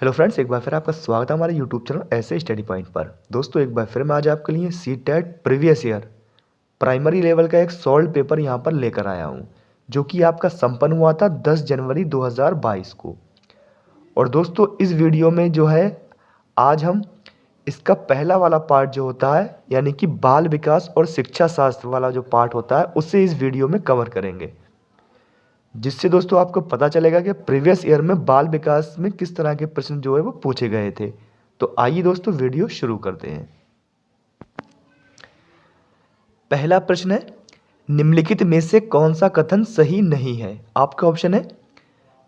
Hello friends, एक बार फिर आपका स्वागत है हमारे यूट्यूब चैनल ऐसे स्टडी पॉइंट पर। दोस्तों, एक बार फिर मैं आज आपके लिए CTET previous year primary level का एक सॉल्व पेपर यहाँ पर लेकर आया हूँ, जो कि आपका संपन्न हुआ था 10 जनवरी 2022 को। और दोस्तों, इस वीडियो में जो है आज हम इसका पहला वाला पार्ट जो होता है, यानी कि बाल विकास और शिक्षा शास्त्र वाला जो पार्ट होता है, उसे इस वीडियो में कवर करेंगे, जिससे दोस्तों आपको पता चलेगा कि प्रीवियस ईयर में बाल विकास में किस तरह के प्रश्न जो है वो पूछे गए थे। तो आइए दोस्तों वीडियो शुरू करते हैं। पहला प्रश्न है, निम्नलिखित में से कौन सा कथन सही नहीं है। आपका ऑप्शन है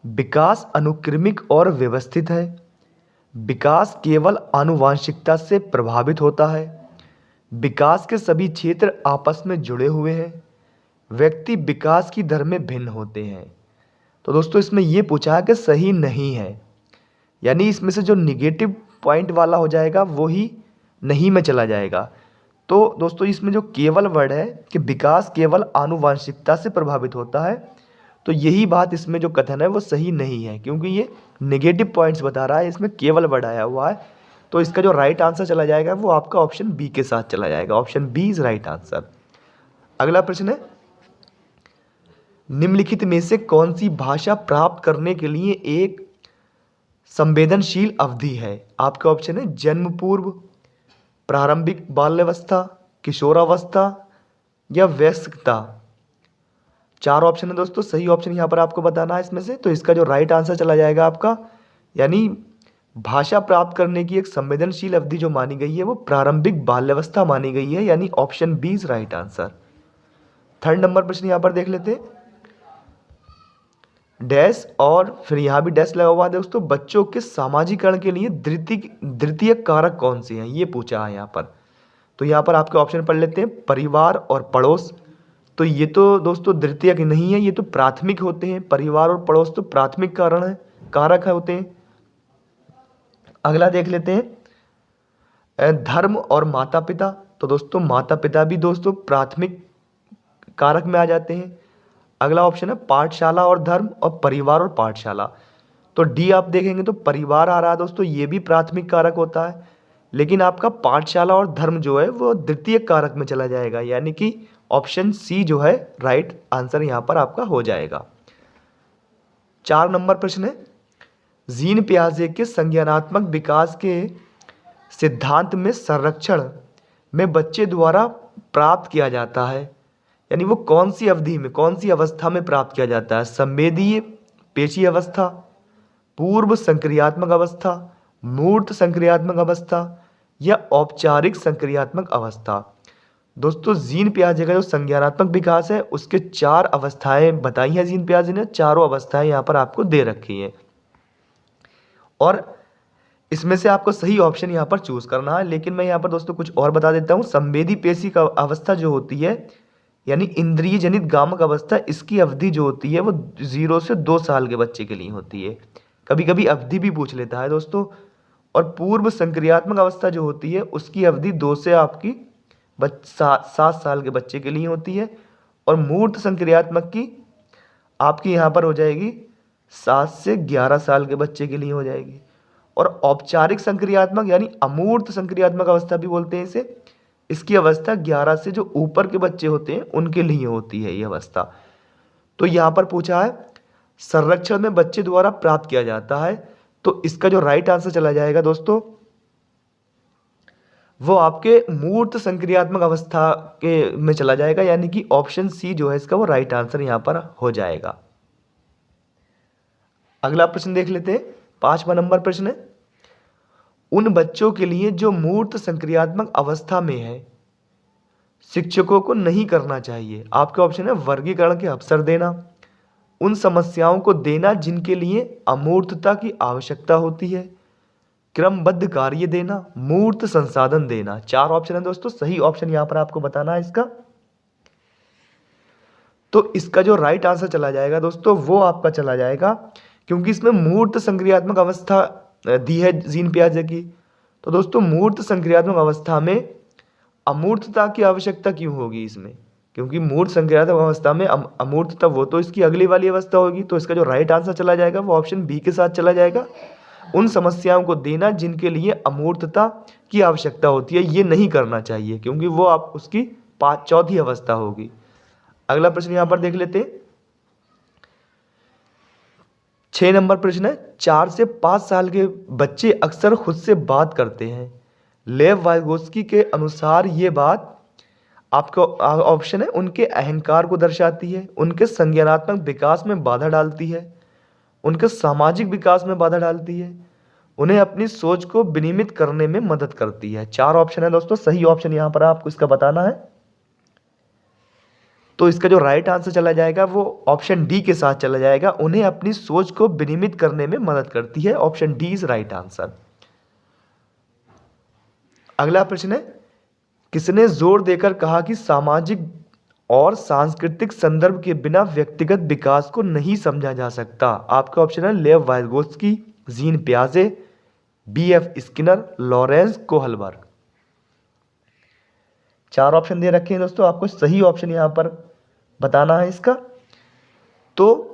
विकास अनुक्रमिक और व्यवस्थित है, विकास केवल आनुवांशिकता से प्रभावित होता है, विकास के सभी क्षेत्र आपस में जुड़े हुए हैं, व्यक्ति विकास की दर में भिन्न होते हैं। तो दोस्तों इसमें यह पूछा है कि सही नहीं है, यानी इसमें से जो निगेटिव पॉइंट वाला हो जाएगा वो ही नहीं में चला जाएगा। तो दोस्तों इसमें जो केवल वर्ड है कि विकास केवल आनुवांशिकता से प्रभावित होता है, तो यही बात इसमें जो कथन है वो सही नहीं है, क्योंकि ये नेगेटिव पॉइंट्स बता रहा है, इसमें केवल वर्ड आया हुआ है। तो इसका जो राइट आंसर चला जाएगा वो आपका ऑप्शन बी के साथ चला जाएगा। Option B is right answer. अगला प्रश्न है, निम्नलिखित में से कौन सी भाषा प्राप्त करने के लिए एक संवेदनशील अवधि है। आपका ऑप्शन है जन्म पूर्व, प्रारंभिक बाल्यावस्था, किशोरावस्था या वयस्कता। चार ऑप्शन है दोस्तों, सही ऑप्शन यहाँ पर आपको बताना है इसमें से। तो इसका जो राइट आंसर चला जाएगा आपका, यानी भाषा प्राप्त करने की एक संवेदनशील अवधि जो मानी गई है वो प्रारंभिक बाल्यावस्था मानी गई है, यानी option B is right answer. Third number प्रश्न यहाँ पर देख लेते हैं। डैश और फिर यहाँ भी डैश लगा हुआ है दोस्तों, बच्चों के सामाजिकरण के लिए द्वितीय कारक कौन से हैं, ये पूछा है यहाँ पर। तो यहाँ पर आपके ऑप्शन पढ़ लेते हैं, परिवार और पड़ोस। तो ये तो दोस्तों द्वितीयक नहीं है, ये तो प्राथमिक होते हैं। परिवार और पड़ोस तो प्राथमिक कारण है, कारक होते हैं। अगला देख लेते हैं, धर्म और माता पिता। तो दोस्तों माता पिता भी दोस्तों प्राथमिक कारक में आ जाते हैं। अगला ऑप्शन है पाठशाला और धर्म, और परिवार और पाठशाला। तो डी आप देखेंगे तो परिवार आ रहा है दोस्तों, ये भी प्राथमिक कारक होता है, लेकिन आपका पाठशाला और धर्म जो है वो द्वितीय कारक में चला जाएगा, यानी कि ऑप्शन सी जो है राइट आंसर यहाँ पर आपका हो जाएगा। 4 नंबर प्रश्न है, जीन पियाजे के संज्ञानात्मक विकास के सिद्धांत में संरक्षण में बच्चे द्वारा प्राप्त किया जाता है, यानी वो कौन सी अवधि में, कौन सी अवस्था में प्राप्त किया जाता है। संवेदीय पेशी अवस्था, पूर्व संक्रियात्मक अवस्था, मूर्त संक्रियात्मक अवस्था या औपचारिक संक्रियात्मक अवस्था। दोस्तों जीन पियाजे का जो संज्ञानात्मक विकास है उसके 4 अवस्थाएं बताई हैं जीन पियाजे ने, चारों अवस्थाएं यहाँ पर आपको दे रखी हैं, और इसमें से आपको सही ऑप्शन यहाँ पर चूज करना है। लेकिन मैं यहाँ पर दोस्तों कुछ और बता देता हूँ। संवेदी पेशी का अवस्था जो होती है, यानी इंद्रिय जनित गामक अवस्था, इसकी अवधि जो होती है वो 0 से 2 साल के बच्चे के लिए होती है। कभी कभी अवधि भी पूछ लेता है दोस्तों। और पूर्व संक्रियात्मक अवस्था जो होती है उसकी अवधि 2 से आपकी 7 साल के बच्चे के लिए होती है, और मूर्त संक्रियात्मक की आपकी यहाँ पर हो जाएगी 7 से 11 साल के बच्चे के लिए हो जाएगी। और औपचारिक संक्रियात्मक यानी अमूर्त संक्रियात्मक अवस्था भी बोलते हैं इसे, इसकी अवस्था 11 से जो ऊपर के बच्चे होते हैं उनके लिए होती है ये अवस्था। तो यहाँ पर पूछा है संरक्षण में बच्चे द्वारा प्राप्त किया जाता है, तो इसका जो राइट आंसर चला जाएगा दोस्तों वो आपके मूर्त संक्रियात्मक अवस्था के में चला जाएगा, यानी कि ऑप्शन सी जो है इसका वो राइट आंसर यहाँ पर हो जाएगा। अगला प्रश्न देख लेते हैं। 5वां नंबर प्रश्न है, उन बच्चों के लिए जो मूर्त संक्रियात्मक अवस्था में है शिक्षकों को नहीं करना चाहिए। आपके ऑप्शन है वर्गीकरण के अवसर देना, उन समस्याओं को देना जिनके लिए अमूर्तता की आवश्यकता होती है, क्रमबद्ध कार्य देना, मूर्त संसाधन देना। 4 ऑप्शन है दोस्तों, सही ऑप्शन यहां पर आपको बताना है इसका। तो इसका जो राइट आंसर चला जाएगा दोस्तों वो आपका चला जाएगा, क्योंकि इसमें मूर्त संक्रियात्मक अवस्था दी है जीन पियाजे की। तो दोस्तों मूर्त संक्रियात्मक अवस्था में अमूर्तता की आवश्यकता क्यों होगी इसमें, क्योंकि मूर्त संक्रियात्मक अवस्था में अमूर्तता वो तो इसकी अगली वाली अवस्था होगी। तो इसका जो राइट आंसर चला जाएगा वो ऑप्शन बी के साथ चला जाएगा। उन समस्याओं को देना जिनके लिए अमूर्तता की आवश्यकता होती है, ये नहीं करना चाहिए, क्योंकि वो आप उसकी चौथी अवस्था होगी। अगला प्रश्न यहां पर देख लेते हैं। 6 नंबर प्रश्न है, 4 से 5 साल के बच्चे अक्सर खुद से बात करते हैं। लेव वाइगोत्स्की के अनुसार ये बात आपका ऑप्शन है उनके अहंकार को दर्शाती है, उनके संज्ञानात्मक विकास में बाधा डालती है, उनके सामाजिक विकास में बाधा डालती है, उन्हें अपनी सोच को विनियमित करने में मदद करती है। 4 ऑप्शन है दोस्तों, सही ऑप्शन यहां पर आपको इसका बताना है। तो इसका जो राइट आंसर चला जाएगा वो ऑप्शन डी के साथ चला जाएगा, उन्हें अपनी सोच को विनियमित करने में मदद करती है। Option D is right answer. अगला प्रश्न है, किसने जोर देकर कहा कि सामाजिक और सांस्कृतिक संदर्भ के बिना व्यक्तिगत विकास को नहीं समझा जा सकता? आपका ऑप्शन है लेव वाइगोत्स्की, जीन पियाजे, B.F. Skinner, Lawrence Kohlberg. 4 option दे रखे हैं दोस्तों, आपको सही ऑप्शन यहां पर बताना है इसका। तो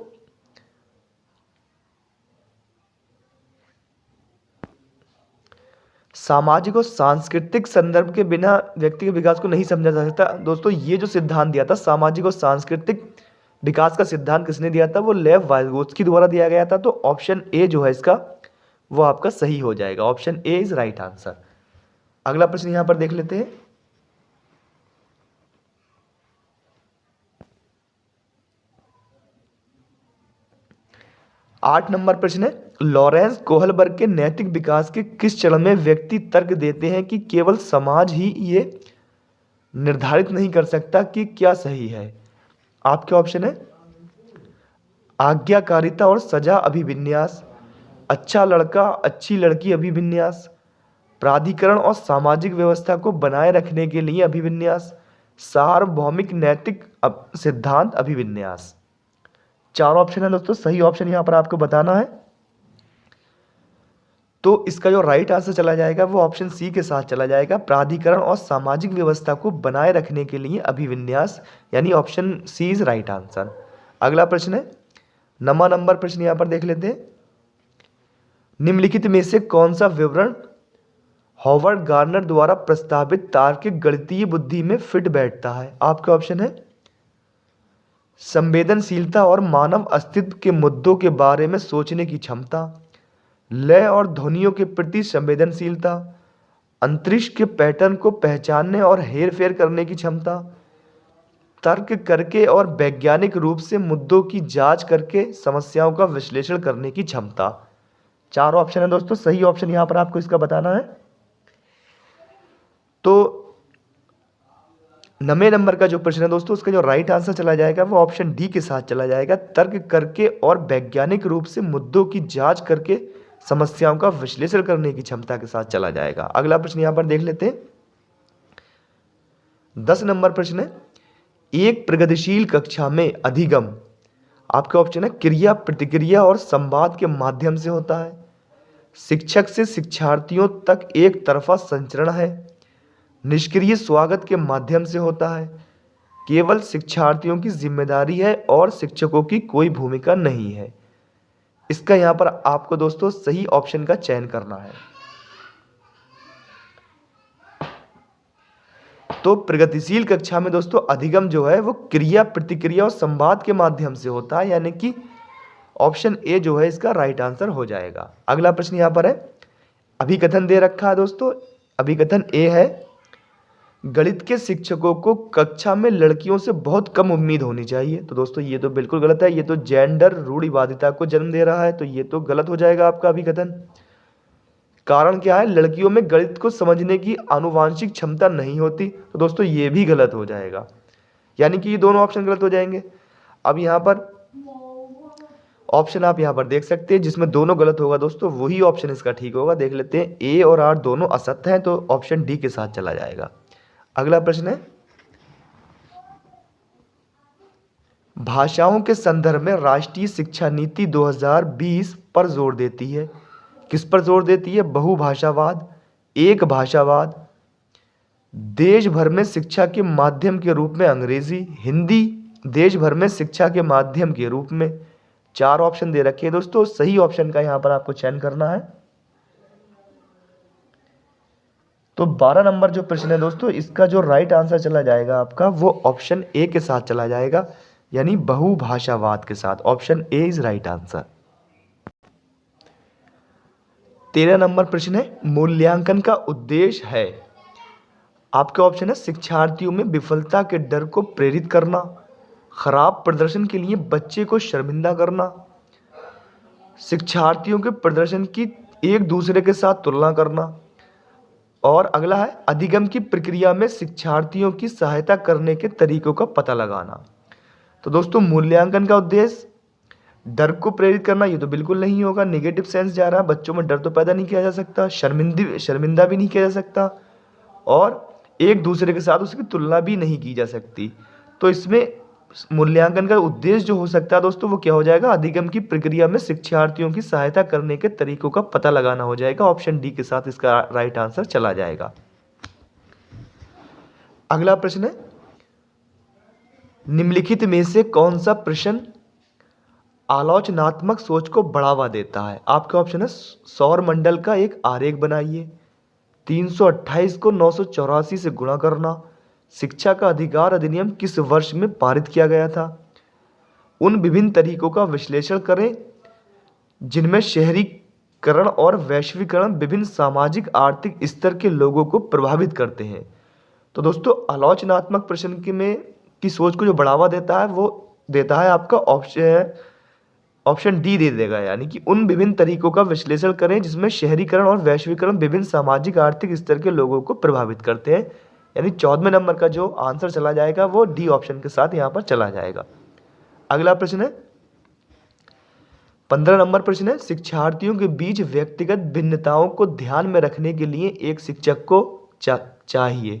सामाजिक और सांस्कृतिक संदर्भ के बिना व्यक्ति के विकास को नहीं समझा जा सकता। दोस्तों ये जो सिद्धांत दिया था सामाजिक और सांस्कृतिक विकास का सिद्धांत किसने दिया था? वो लेव वाइगोत्स्की द्वारा दिया गया था। तो ऑप्शन ए जो है इसका वो आपका सही हो जाएगा। Option A is right answer. अगला प्रश्न यहां पर देख लेते हैं। आठ नंबर प्रश्न है, लॉरेंस कोहलबर्ग के नैतिक विकास के किस चरण में व्यक्ति तर्क देते हैं कि केवल समाज ही ये निर्धारित नहीं कर सकता कि क्या सही है? आपके ऑप्शन है आज्ञाकारिता और सजा अभिविन्यास, अच्छा लड़का अच्छी लड़की अभिविन्यास, प्राधिकरण और सामाजिक व्यवस्था को बनाए रखने के लिए अभिविन्यास, सार्वभौमिक नैतिक सिद्धांत अभिविन्यास। 4 ऑप्शन है दोस्तों, सही ऑप्शन यहां पर आपको बताना है। तो इसका जो राइट आंसर चला जाएगा वो ऑप्शन सी के साथ चला जाएगा, प्राधिकरण और सामाजिक व्यवस्था को बनाए रखने के लिए अभिविन्यास, यानी option C is right answer. अगला प्रश्न है 9वां नंबर प्रश्न यहां पर देख लेते हैं। निम्नलिखित में से कौन सा विवरण हॉवर्ड गार्नर द्वारा प्रस्तावित तार्किक गणितीय बुद्धि में फिट बैठता है? आपके ऑप्शन है संवेदनशीलता और मानव अस्तित्व के मुद्दों के बारे में सोचने की क्षमता, लय और ध्वनियों के प्रति संवेदनशीलता, अंतरिक्ष के पैटर्न को पहचानने और हेरफेर करने की क्षमता, तर्क करके और वैज्ञानिक रूप से मुद्दों की जांच करके समस्याओं का विश्लेषण करने की क्षमता। 4 ऑप्शन है दोस्तों, सही ऑप्शन यहां पर आपको इसका बताना है। तो 9वें नंबर का जो प्रश्न है दोस्तों उसका जो राइट आंसर चला जाएगा वो ऑप्शन डी के साथ चला जाएगा, तर्क करके और वैज्ञानिक रूप से मुद्दों की जांच करके समस्याओं का विश्लेषण करने की क्षमता के साथ चला जाएगा। अगला प्रश्न यहां पर देख लेते हैं। 10 नंबर प्रश्न है, एक प्रगतिशील कक्षा में अधिगम आपका ऑप्शन है क्रिया प्रतिक्रिया और संवाद के माध्यम से होता है, शिक्षक से शिक्षार्थियों तक एक तरफा संचरण है, निष्क्रिय स्वागत के माध्यम से होता है, केवल शिक्षार्थियों की जिम्मेदारी है और शिक्षकों की कोई भूमिका नहीं है। इसका यहां पर आपको दोस्तों सही ऑप्शन का चयन करना है। तो प्रगतिशील कक्षा में दोस्तों अधिगम जो है वो क्रिया प्रतिक्रिया और संवाद के माध्यम से होता है, यानी कि ऑप्शन ए जो है इसका राइट आंसर हो जाएगा। अगला प्रश्न यहां पर है, अभिकथन दे रखा है दोस्तों। अभिकथन ए है, गणित के शिक्षकों को कक्षा में लड़कियों से बहुत कम उम्मीद होनी चाहिए। तो दोस्तों ये तो बिल्कुल गलत है, ये तो जेंडर रूढ़िवादिता को जन्म दे रहा है, तो ये तो गलत हो जाएगा आपका अभिकथन। कारण क्या है? लड़कियों में गणित को समझने की आनुवांशिक क्षमता नहीं होती। तो दोस्तों ये भी गलत हो जाएगा, यानी कि ये दोनों ऑप्शन गलत हो जाएंगे। अब यहाँ पर ऑप्शन आप यहाँ पर देख सकते हैं जिसमें दोनों गलत होगा दोस्तों वही ऑप्शन इसका ठीक होगा। देख लेते हैं, ए और आर दोनों असत्य हैं, तो ऑप्शन डी के साथ चला जाएगा। अगला प्रश्न है, भाषाओं के संदर्भ में राष्ट्रीय शिक्षा नीति 2020 पर जोर देती है। किस पर जोर देती है? बहुभाषावाद, एक भाषावाद, देश भर में शिक्षा के माध्यम के रूप में अंग्रेजी, हिंदी देश भर में शिक्षा के माध्यम के रूप में। 4 ऑप्शन दे रखे हैं दोस्तों, सही ऑप्शन का यहां पर आपको चयन करना है। तो 12 नंबर जो प्रश्न है दोस्तों, इसका जो राइट आंसर चला जाएगा आपका वो ऑप्शन ए के साथ चला जाएगा, यानी बहुभाषावाद के साथ। Option A is right answer. 13 number प्रश्न है, मूल्यांकन का उद्देश्य है। आपके ऑप्शन है शिक्षार्थियों में विफलता के डर को प्रेरित करना, खराब प्रदर्शन के लिए बच्चे को शर्मिंदा करना, शिक्षार्थियों के प्रदर्शन की एक दूसरे के साथ तुलना करना, और अगला है अधिगम की प्रक्रिया में शिक्षार्थियों की सहायता करने के तरीकों का पता लगाना। तो दोस्तों मूल्यांकन का उद्देश्य डर को प्रेरित करना, ये तो बिल्कुल नहीं होगा, नेगेटिव सेंस जा रहा है, बच्चों में डर तो पैदा नहीं किया जा सकता, शर्मिंदा भी नहीं किया जा सकता, और एक दूसरे के साथ उसकी तुलना भी नहीं की जा सकती। तो इसमें मूल्यांकन का उद्देश्य जो हो सकता है दोस्तों वो क्या हो जाएगा, अधिगम की प्रक्रिया में शिक्षार्थियों की सहायता करने के तरीकों का पता लगाना हो जाएगा। ऑप्शन डी के साथ इसका राइट आंसर चला जाएगा। अगला प्रश्न है, निम्नलिखित में से कौन सा प्रश्न आलोचनात्मक सोच को बढ़ावा देता है। आपके ऑप्शन है सौर मंडल का एक आरेख बनाइए, 328 को 984 से गुणा करना, शिक्षा का अधिकार अधिनियम किस वर्ष में पारित किया गया था, उन विभिन्न तरीकों का विश्लेषण करें जिनमें शहरीकरण और वैश्वीकरण विभिन्न सामाजिक आर्थिक स्तर के लोगों को प्रभावित करते हैं। तो दोस्तों आलोचनात्मक प्रश्न की सोच को जो बढ़ावा देता है वो देता है आपका ऑप्शन डी दे देगा, यानी कि उन विभिन्न तरीकों का विश्लेषण करें जिसमें शहरीकरण और वैश्वीकरण विभिन्न सामाजिक आर्थिक स्तर के लोगों को प्रभावित करते हैं, यानी 14वें नंबर का जो आंसर चला जाएगा वो डी ऑप्शन के साथ यहाँ पर चला जाएगा। अगला प्रश्न है 15 नंबर प्रश्न है, शिक्षार्थियों के बीच व्यक्तिगत भिन्नताओं को ध्यान में रखने के लिए एक शिक्षक को चाहिए,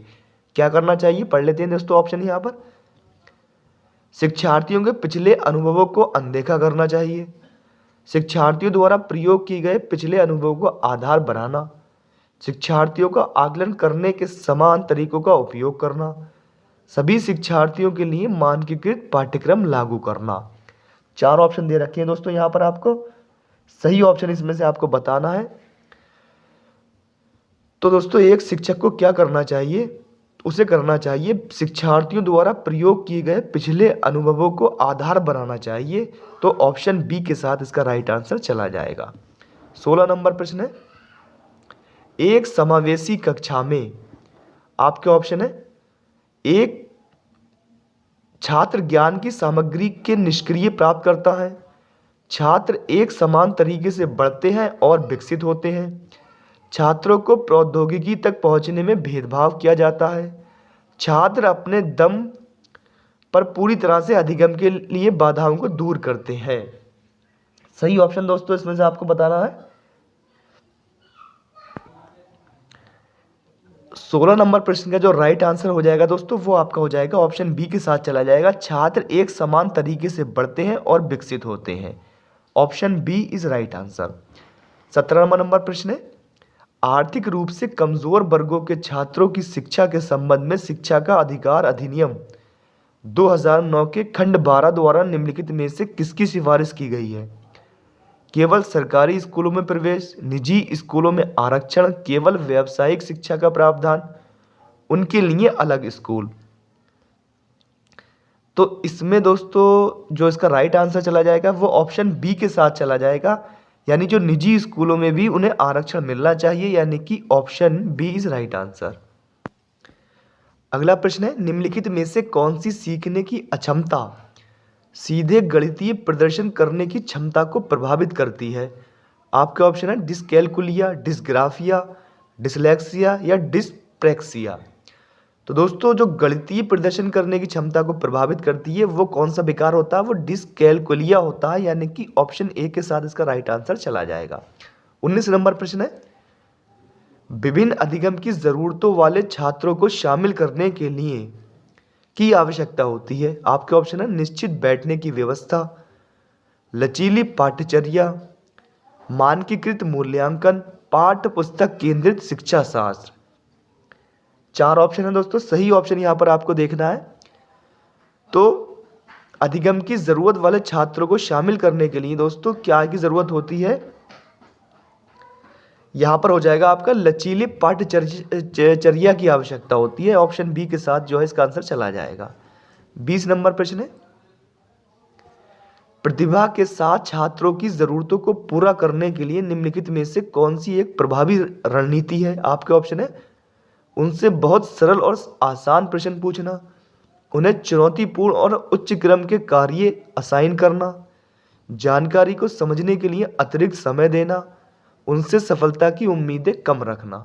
क्या करना चाहिए, पढ़ लेते हैं दोस्तों ऑप्शन यहाँ पर। शिक्षार्थियों के पिछले अनुभवों को अनदेखा करना चाहिए, शिक्षार्थियों द्वारा प्रयोग किए गए पिछले अनुभवों को आधार बनाना, शिक्षार्थियों का आकलन करने के समान तरीकों का उपयोग करना, सभी शिक्षार्थियों के लिए मानकीकृत पाठ्यक्रम लागू करना। 4 ऑप्शन दे रखे हैं दोस्तों यहाँ पर, आपको सही ऑप्शन इसमें से आपको बताना है। तो दोस्तों एक शिक्षक को क्या करना चाहिए, उसे करना चाहिए शिक्षार्थियों द्वारा प्रयोग किए गए पिछले अनुभवों को आधार बनाना चाहिए। तो ऑप्शन बी के साथ इसका राइट आंसर चला जाएगा। 16 नंबर प्रश्न है, एक समावेशी कक्षा में आपके ऑप्शन है, एक छात्र ज्ञान की सामग्री के निष्क्रिय प्राप्त करता है, छात्र एक समान तरीके से बढ़ते हैं और विकसित होते हैं, छात्रों को प्रौद्योगिकी तक पहुंचने में भेदभाव किया जाता है, छात्र अपने दम पर पूरी तरह से अधिगम के लिए बाधाओं को दूर करते हैं। सही ऑप्शन दोस्तों इसमें से आपको बताना है। 16 नंबर प्रश्न का जो राइट आंसर हो जाएगा दोस्तों वो आपका हो जाएगा ऑप्शन बी के साथ चला जाएगा, छात्र एक समान तरीके से बढ़ते हैं और विकसित होते हैं। Option B is right answer. 17 number प्रश्न है, आर्थिक रूप से कमजोर वर्गों के छात्रों की शिक्षा के संबंध में शिक्षा का अधिकार अधिनियम 2009 के खंड 12 द्वारा निम्नलिखित में से किसकी सिफारिश की गई है। केवल सरकारी स्कूलों में प्रवेश, निजी स्कूलों में आरक्षण, केवल व्यावसायिक शिक्षा का प्रावधान, उनके लिए अलग स्कूल। तो इसमें दोस्तों जो इसका राइट आंसर चला जाएगा वो ऑप्शन बी के साथ चला जाएगा, यानी जो निजी स्कूलों में भी उन्हें आरक्षण मिलना चाहिए, यानी कि option B is right answer. अगला प्रश्न है, निम्नलिखित में से कौन सी सीखने की अक्षमता सीधे गणितीय प्रदर्शन करने की क्षमता को प्रभावित करती है। आपके ऑप्शन है डिसकैलकुलिया, डिसग्राफिया, डिसलेक्सिया या डिस्प्रैक्सिया। तो दोस्तों जो गणितीय प्रदर्शन करने की क्षमता को प्रभावित करती है वो कौन सा विकार होता है, वो डिसकैलकुलिया होता है, यानी कि ऑप्शन ए के साथ इसका राइट आंसर चला जाएगा। 19 नंबर प्रश्न है, विभिन्न अधिगम की जरूरतों वाले छात्रों को शामिल करने के लिए की आवश्यकता होती है। आपके ऑप्शन है निश्चित बैठने की व्यवस्था, लचीली पाठ्यचर्या, मानकीकृत मूल्यांकन, पाठ्य पुस्तक केंद्रित शिक्षा शास्त्र। 4 ऑप्शन है दोस्तों, सही ऑप्शन यहां पर आपको देखना है। तो अधिगम की जरूरत वाले छात्रों को शामिल करने के लिए दोस्तों क्या की जरूरत होती है, यहाँ पर हो जाएगा आपका लचीली पाठ्यचर्या की आवश्यकता होती है। ऑप्शन बी के साथ जो है इसका आंसर चला जाएगा। 20 नंबर प्रश्न है, प्रतिभा के साथ छात्रों की जरूरतों को पूरा करने के लिए निम्नलिखित में से कौन सी एक प्रभावी रणनीति है। आपके ऑप्शन है, उनसे बहुत सरल और आसान प्रश्न पूछना, उन्हें चुनौतीपूर्ण और उच्च क्रम के कार्य असाइन करना, जानकारी को समझने के लिए अतिरिक्त समय देना, उनसे सफलता की उम्मीदें कम रखना।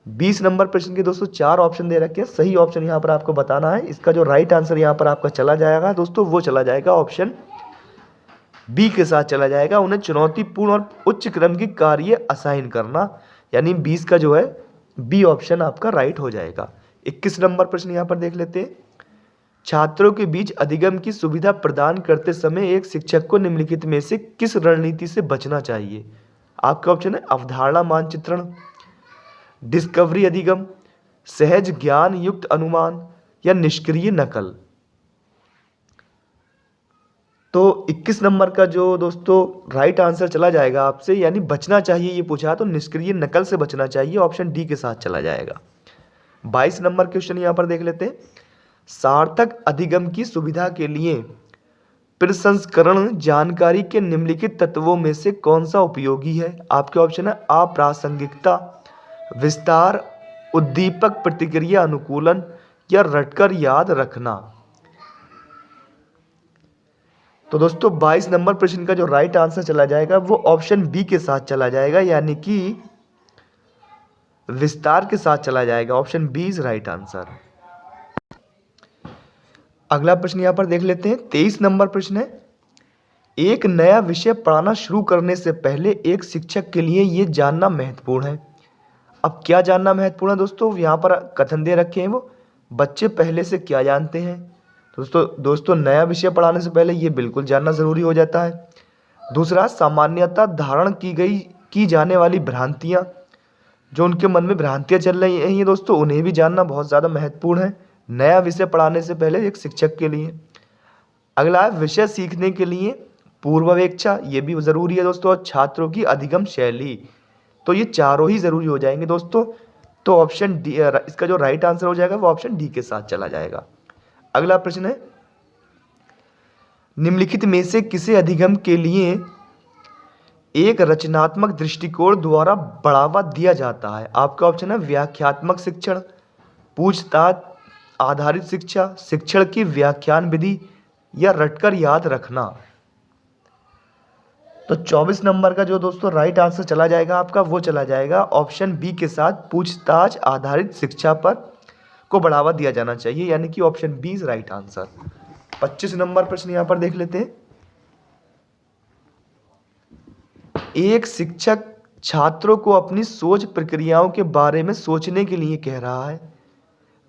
20 नंबर प्रश्न के दोस्तों 4 ऑप्शन दे रखे हैं। सही ऑप्शन यहाँ पर आपको बताना है। इसका जो राइट आंसर यहाँ पर आपका चला जाएगा दोस्तों, वो चला जाएगा ऑप्शन बी के साथ चला जाएगा, उन्हें चुनौतीपूर्ण और उच्च क्रम की कार्य असाइन करना, यानी 20 का जो है बी ऑप्शन आपका राइट हो जाएगा। 21 नंबर प्रश्न यहाँ पर देख लेते हैं, छात्रों के बीच अधिगम की सुविधा प्रदान करते समय एक शिक्षक को निम्नलिखित में से किस रणनीति से बचना चाहिए। आपका ऑप्शन है, अवधारणा मानचित्रण, डिस्कवरी अधिगम, सहज ज्ञान युक्त अनुमान या निष्क्रिय नकल। तो 21 नंबर का जो दोस्तों राइट आंसर चला जाएगा आपसे, यानी बचना चाहिए ये पूछा तो निष्क्रिय नकल से बचना चाहिए, ऑप्शन डी के साथ चला जाएगा। 22 नंबर क्वेश्चन यहाँ पर देख लेते हैं, सार्थक अधिगम की सुविधा के लिए प्रसंस्करण जानकारी के निम्नलिखित तत्वों में से कौन सा उपयोगी है। आपके ऑप्शन है, अप्रासंगिकता, विस्तार, उद्दीपक प्रतिक्रिया अनुकूलन या रटकर याद रखना। तो दोस्तों 22 नंबर प्रश्न का जो राइट आंसर चला जाएगा वो ऑप्शन बी के साथ चला जाएगा, यानी कि विस्तार के साथ चला जाएगा। Option B is right answer. अगला प्रश्न यहां पर देख लेते हैं, 23 नंबर प्रश्न है, एक नया विषय पढ़ाना शुरू करने से पहले एक शिक्षक के लिए यह जानना महत्वपूर्ण है। अब क्या जानना महत्वपूर्ण है दोस्तों, यहां पर कथन दे रखे हैं वो बच्चे पहले से क्या जानते हैं। दोस्तों नया विषय पढ़ाने से पहले ये बिल्कुल जानना जरूरी हो जाता है। दूसरा, सामान्यतः धारण की जाने वाली भ्रांतियां, जो उनके मन में भ्रांतियां चल रही हैं दोस्तों, उन्हें भी जानना बहुत ज़्यादा महत्वपूर्ण है नया विषय पढ़ाने से पहले एक शिक्षक के लिए। अगला है, विषय सीखने के लिए पूर्वापेक्षा, ये भी ज़रूरी है दोस्तों, और छात्रों की अधिगम शैली। तो ये चारों ही ज़रूरी हो जाएंगे दोस्तों। तो ऑप्शन डी, इसका जो राइट आंसर हो जाएगा वो ऑप्शन डी के साथ चला जाएगा। अगला प्रश्न है, निम्नलिखित में से किसे अधिगम के लिए एक रचनात्मक दृष्टिकोण द्वारा बढ़ावा दिया जाता है। आपका ऑप्शन है, व्याख्यात्मक शिक्षण, पूछताछ आधारित शिक्षा, शिक्षण की व्याख्यान विधि या रटकर याद रखना। तो 24 नंबर का जो दोस्तों राइट आंसर चला जाएगा आपका, वो चला जाएगा ऑप्शन बी के साथ, पूछताछ आधारित शिक्षा पर को बढ़ावा दिया जाना चाहिए, यानी कि option B is right answer. 25 number प्रश्न यहां पर देख लेते हैं, एक शिक्षक छात्रों को अपनी सोच प्रक्रियाओं के बारे में सोचने के लिए कह रहा है,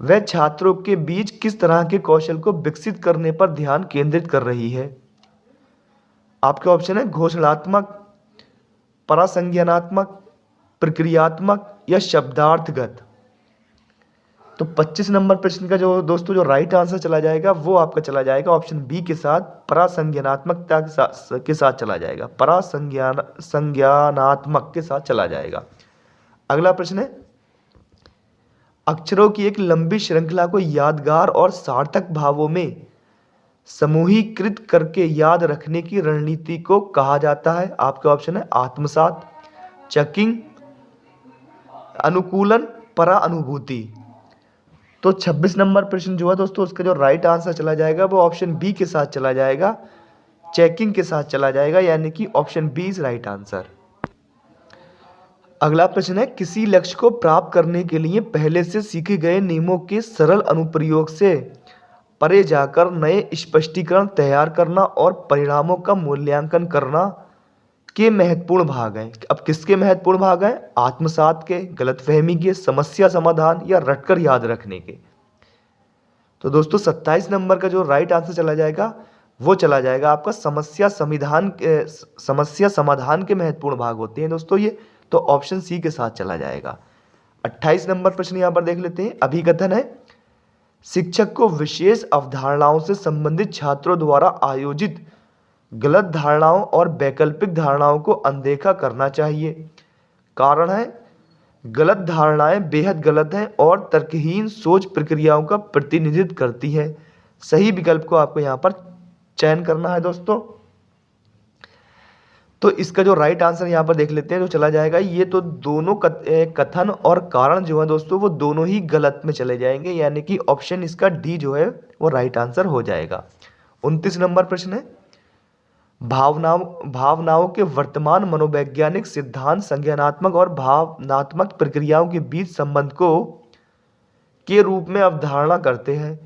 वह छात्रों के बीच किस तरह के कौशल को विकसित करने पर ध्यान केंद्रित कर रही है। आपके ऑप्शन है, घोषणात्मक, परासंज्ञानात्मक, प्रक्रियात्मक या शब्दार्थगत। तो 25 नंबर प्रश्न का जो दोस्तों जो राइट आंसर चला जाएगा वो आपका चला जाएगा ऑप्शन बी के साथ, परासंज्ञानात्मकता के साथ चला जाएगा, संज्ञानात्मक के साथ चला जाएगा। अगला प्रश्न है, अक्षरों की एक लंबी श्रृंखला को यादगार और सार्थक भावों में समूहीकृत करके याद रखने की रणनीति को कहा जाता है। आपके ऑप्शन है, आत्मसात, चेकिंग, अनुकूलन, परानुभूति। तो 26 नंबर प्रश्न जो है दोस्तों उसका जो राइट आंसर चला जाएगा वो ऑप्शन बी के साथ चला जाएगा, चेकिंग के साथ चला जाएगा, यानी कि option B is right answer. अगला प्रश्न है, किसी लक्ष्य को प्राप्त करने के लिए पहले से सीखे गए नियमों के सरल अनुप्रयोग से परे जाकर नए स्पष्टीकरण तैयार करना और परिणामों का मूल्यांकन करना के महत्वपूर्ण भाग हैं। अब किसके महत्वपूर्ण भाग हैं? आत्मसात के, गलतफहमी के, समस्या समाधान या रटकर याद रखने के। तो दोस्तों 27 नंबर का जो राइट आंसर चला जाएगा वो चला जाएगा आपका समस्या समाधान के महत्वपूर्ण भाग होते हैं दोस्तों ये, तो ऑप्शन सी के साथ चला जाएगा। 28 नंबर प्रश्न यहाँ पर देख लेते हैं, अभिकथन है, शिक्षक को विशेष अवधारणाओं से संबंधित छात्रों द्वारा आयोजित गलत धारणाओं और वैकल्पिक धारणाओं को अनदेखा करना चाहिए। कारण है गलत धारणाएं बेहद गलत हैं और तर्कहीन सोच प्रक्रियाओं का प्रतिनिधित्व करती है। सही विकल्प को आपको यहाँ पर चयन करना है दोस्तों। तो इसका जो राइट आंसर यहाँ पर देख लेते हैं, जो चला जाएगा, ये तो दोनों कथन और कारण जो है दोस्तों वो दोनों ही गलत में चले जाएंगे, यानी कि ऑप्शन इसका डी जो है वो राइट आंसर हो जाएगा। 29 नंबर प्रश्न है, भावनाओं के वर्तमान मनोवैज्ञानिक सिद्धांत संज्ञानात्मक और भावनात्मक प्रक्रियाओं के बीच संबंध को के रूप में अवधारणा करते हैं,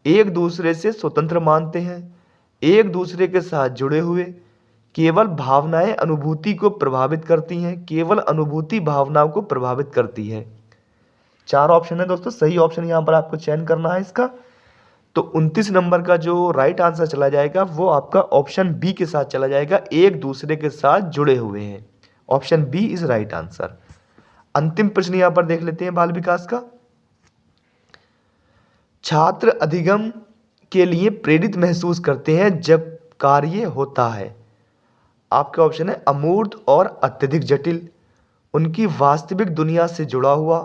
एक दूसरे से स्वतंत्र मानते हैं, एक दूसरे के साथ जुड़े हुए, केवल भावनाएं अनुभूति को प्रभावित करती हैं, केवल अनुभूति भावनाओं को प्रभावित करती है। 4 ऑप्शन है दोस्तों, सही ऑप्शन यहाँ पर आपको चयन करना है इसका। तो 29 नंबर का जो राइट आंसर चला जाएगा वो आपका ऑप्शन बी के साथ चला जाएगा, एक दूसरे के साथ जुड़े हुए हैं। Option B is right answer. अंतिम प्रश्न यहां पर देख लेते हैं बाल विकास का। छात्र अधिगम के लिए प्रेरित महसूस करते हैं जब कार्य होता है। आपका ऑप्शन है अमूर्त और अत्यधिक जटिल, उनकी वास्तविक दुनिया से जुड़ा हुआ,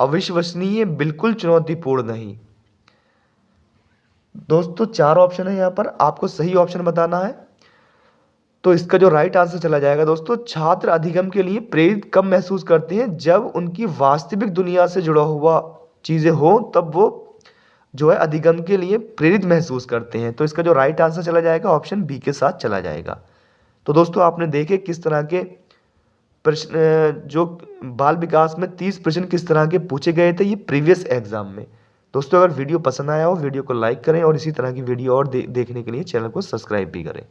अविश्वसनीय, बिल्कुल चुनौतीपूर्ण नहीं। दोस्तों 4 ऑप्शन है यहाँ पर, आपको सही ऑप्शन बताना है। तो इसका जो राइट आंसर चला जाएगा दोस्तों, छात्र अधिगम के लिए प्रेरित कब महसूस करते हैं, जब उनकी वास्तविक दुनिया से जुड़ा हुआ चीज़ें हो तब वो जो है अधिगम के लिए प्रेरित महसूस करते हैं। तो इसका जो राइट आंसर चला जाएगा ऑप्शन बी के साथ चला जाएगा। तो दोस्तों आपने देखे किस तरह के प्रश्न जो बाल विकास में 30 प्रश्न किस तरह के पूछे गए थे ये प्रीवियस एग्जाम में। दोस्तों अगर वीडियो पसंद आया हो वीडियो को लाइक करें और इसी तरह की वीडियो और देखने के लिए चैनल को सब्सक्राइब भी करें।